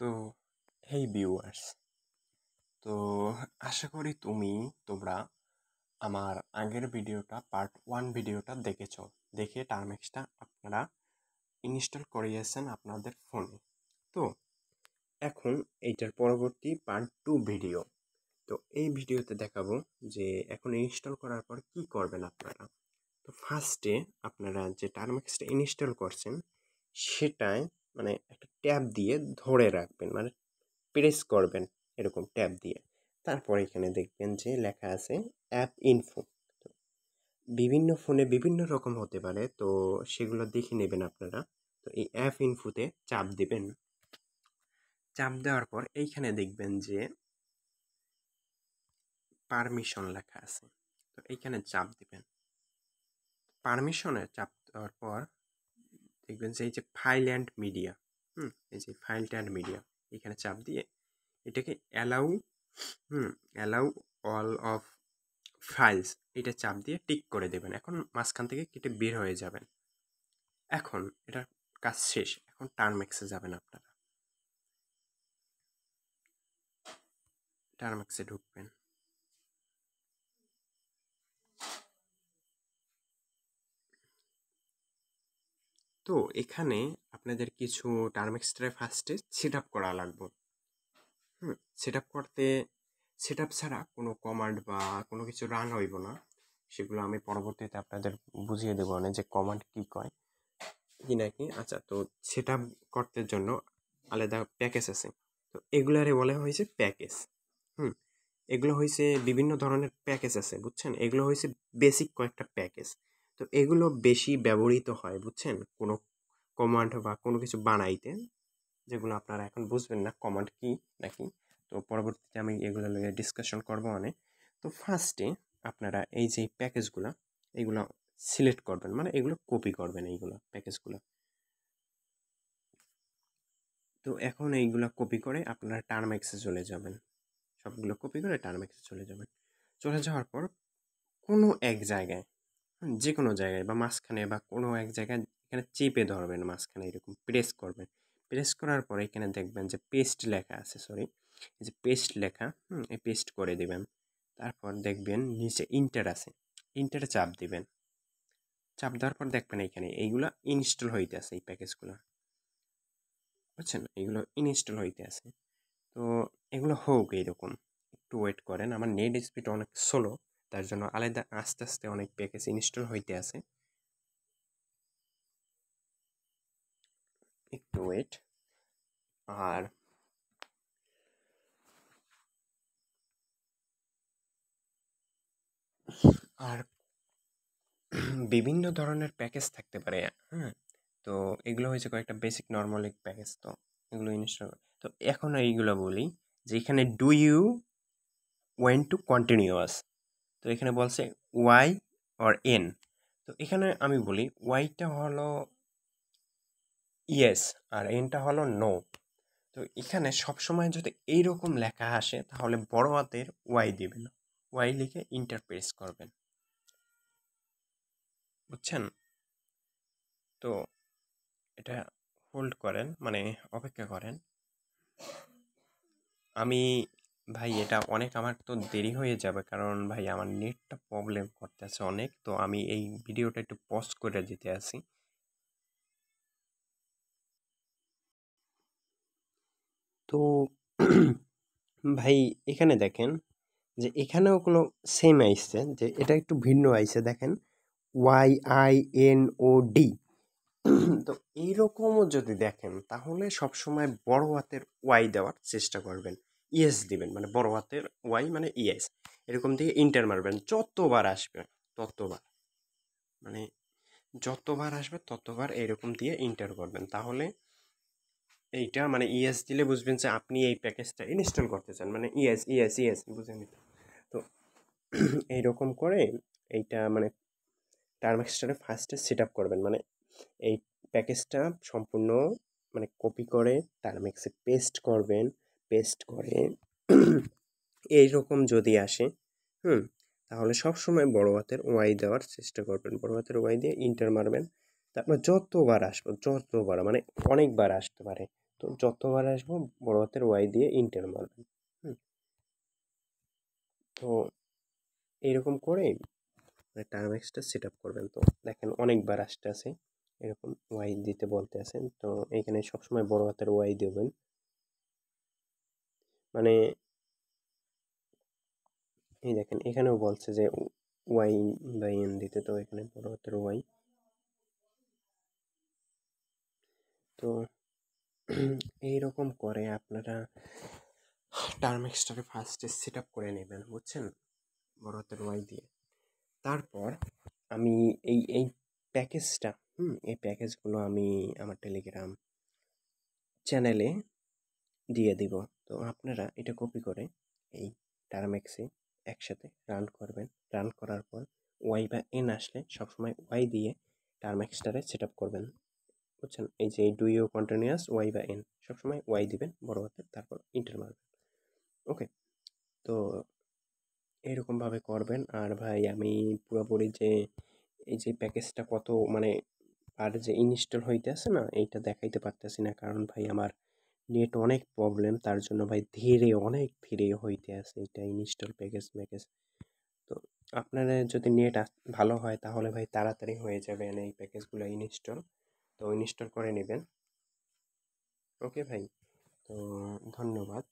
তো হেই ভিউয়ার্স, তো আশা করি তোমরা আমার আগের ভিডিওটা পার্ট 1 ভিডিওটা দেখেছো। দেখে টার্মেক্সটা আপনারা ইনস্টল করিয়েছেন আপনাদের ফোনে। তো এখন এইটার পরবর্তী পার্ট 2 ভিডিও। তো এই ভিডিওতে দেখাবো যে এখন ইনস্টল করার পর কি করবেন আপনারা। তো ফার্স্টে আপনারা যে টার্মেক্সটা ইনস্টল করছেন সেটায় মানে একটা ট্যাব দিয়ে ধরে রাখবেন, মানে প্রেস করবেন এরকম ট্যাব দিয়ে। তারপর এখানে দেখবেন যে লেখা আছে অ্যাপ ইনফো। বিভিন্ন ফোনে বিভিন্ন রকম হতে পারে, তো সেগুলো দেখে নেবেন আপনারা। তো এই অ্যাপ ইনফোতে চাপ দিবেন। চাপ দেওয়ার পর এইখানে দেখবেন যে পারমিশন লেখা আছে, তো এইখানে চাপ দিবেন। পারমিশনে চাপ দেওয়ার পর দেখবেন যে এই যে ফাইল অ্যান্ড মিডিয়া, এই যে ফাইল অ্যান্ড মিডিয়া এখানে চাপ দিয়ে এটাকে অ্যালাউ অল অফ ফাইলস এটা চাপ দিয়ে টিক করে দেবেন। এখন মাঝখান থেকে কেটে বের হয়ে যাবেন। এখন এটার কাজ শেষ। এখন টার্মেক্সে যাবেন আপনারা। টার্মেক্সে ঢুকবেন। তো এখানে আপনাদের কিছু টার্মেক্সটা ফার্স্টে সেট আপ করা লাগবে। সেট আপ করতে সেট আপ ছাড়া কোনো কমান্ড বা কোনো কিছু রান হইব না। সেগুলো আমি পরবর্তীতে আপনাদের বুঝিয়ে দেবো না যে কমান্ড কী কয় কি নাকি। আচ্ছা, তো সেট আপ করতে জন্য আলাদা প্যাকেজ আছে। তো এগুলারে বলা হয়েছে প্যাকেজ। এগুলো হয়েছে বিভিন্ন ধরনের প্যাকেজ আছে, বুঝছেন। এগুলো হয়েছে বেসিক কয়েকটা প্যাকেজ। তো এগুলো বেশি ব্যবহৃত হয়, বুঝছেন, কোনো কমান্ড বা কোনো কিছু বানাইতে, যেগুলো আপনারা এখন বুঝবেন না কমান্ড কি নাকি। তো পরবর্তীতে আমি এগুলো নিয়ে ডিসকাশন করবো অনেক। তো ফার্স্টে আপনারা এই যে প্যাকেজগুলো এইগুলো সিলেক্ট করবেন, মানে এগুলো কপি করবেন এইগুলো প্যাকেজগুলো। তো এখন এইগুলো কপি করে আপনারা টার্মেক্সে চলে যাবেন। সবগুলো কপি করে টার্মেক্সে চলে যাবেন। চলে যাওয়ার পর কোনো এক জায়গায়, যে কোনো জায়গায় বা মাঝখানে বা কোনো এক জায়গায় এখানে চেপে ধরবেন, মাঝখানে এরকম প্রেস করবেন। প্রেস করার পরে এখানে দেখবেন যে পেস্ট লেখা আছে, এই যে পেস্ট লেখা, এই পেস্ট করে দিবেন। তারপর দেখবেন নিচে ইন্টার আছে, ইন্টারে চাপ দিবেন। চাপ দেওয়ার পর দেখবেন এখানে এইগুলো ইনস্টল হইতে আছে, এই প্যাকেজগুলো, বুঝছেন, এইগুলো ইনস্টল হইতে আছে। তো এগুলো হোক এইরকম, একটু ওয়েট করেন। আমার নেট স্পিড অনেক স্লো, তার জন্য আলাদা আস্তে আস্তে অনেক প্যাকেজ ইনস্টল হইতে আছে। একটু ওয়েট। আর আর বিভিন্ন ধরনের প্যাকেজ থাকতে পারে। তো এগুলো হয়েছে কয়েকটা বেসিক নর্মাল প্যাকেজ। তো এগুলো ইনস্টল, তো এখন এইগুলো বলি যে এখানে do you went to continuous. তো এখানে বলছে ওয়াই অর এন। তো এখানে আমি বলি ওয়াইটা হলো ইয়েস আর এনটা হলো নো। তো এখানে সবসময় যদি এইরকম লেখা আসে তাহলে বড় হাতের ওয়াই দিবেন, ওয়াই লিখে ইন্টারপ্রেস করবেন, বুঝছেন। তো এটা হোল্ড করেন, মানে অপেক্ষা করেন। আমি ভাই এটা অনেক, আমার তো দেরি হয়ে যাবে, কারণ ভাই আমার নেটটা প্রবলেম করতেছে অনেক। তো আমি এই ভিডিওটা একটু পজ করে দিতে আসি। তো ভাই এখানে দেখেন যে এখানেও কোনো সেম আইসছে, যে এটা একটু ভিন্ন আইসে, দেখেন YINOD। তো এইরকমও যদি দেখেন তাহলে সবসময় বড় হাতের ওয়াই দেওয়ার চেষ্টা করবেন, ইয়েস দিবেন, মানে বড় হাতের ওয়াই মানে ইয়েস, এরকম দিয়ে ইন্টার মারবেন। যতবার আসবে ততবার, মানে যতবার আসবে ততবার এরকম দিয়ে ইন্টার করবেন। তাহলে এইটা মানে ইয়েস দিলে বুঝবেন যে আপনি এই প্যাকেজটা ইনস্টল করতে চান, মানে ইয়েস ইয়েস ইয়েস, বুঝে নিতে। তো এইরকম করে এইটা মানে টার্মেক্সটারে ফার্স্টে সেট আপ করবেন, মানে এই প্যাকেজটা সম্পূর্ণ মানে কপি করে টার্মেক্সে পেস্ট করবেন। পেস্ট করে এইরকম যদি আসে, তাহলে সবসময় বড় হাতের ওয়াই দেওয়ার চেষ্টা করবেন। বড় হাতের ওয়াই দিয়ে ইন্টার মারবেন। তারপর যতবার আসবে, যতবার মানে অনেকবার আসতে পারে, তো যতবার আসবো বড় হাতের ওয়াই দিয়ে ইন্টার মারবেন। তো এইরকম করে টার্মেক্সটা সেট আপ করবেন। তো দেখেন অনেকবার আসতে আছে এরকম ওয়াই দিতে বলতে আছেন, তো এইখানে সবসময় বড় হাতের ওয়াই দেবেন। মানে এই দেখেন এখানেও বলছে যে ওয়াই বাই এন দিতে, তো এখানে বড় হাতের ওয়াই। তো এইরকম করে আপনারা টার্মেক্সটাকে ফার্স্টে সেট আপ করে নেবেন, বুঝছেন, বড় হাতের ওয়াই দিয়ে। তারপর আমি এই প্যাকেজটা এই প্যাকেজগুলো আমি আমার টেলিগ্রাম চ্যানেলে দিয়ে দিব। তো আপনারা এটা কপি করে এই টার্মেক্সে একসাথে রান করবেন। রান করার পর ওয়াই বা এন আসলে সবসময় ওয়াই দিয়ে টার্মেক্সটারে সেট আপ করবেন, বুঝছেন। এই যে ডু ইউ কন্টিনিউয়াস ওয়াই বা এন সবসময় ওয়াই দিবেন বড় হাতের, তারপর ইন্টার মারবেন। ওকে, তো এইরকমভাবে করবেন। আর ভাই আমি পুরোপুরি যে এই যে প্যাকেজটা কত মানে আর যে ইনস্টল হইতে আছে না, এইটা দেখাইতে পারতেছি না, কারণ ভাই আমার নেট অনেক প্রবলেম, তার জন্য ভাই ধীরে অনেক ধীরে হইতে আছে এটা ইনস্টল প্যাকেজ ম্যাকেজ। তো আপনারা যদি নেট ভালো হয় তাহলে ভাই তাড়াতাড়ি হয়ে যাবে এই প্যাকেজগুলো ইনস্টল। তো ইনস্টল করে নেবেন। ওকে ভাই, তো ধন্যবাদ।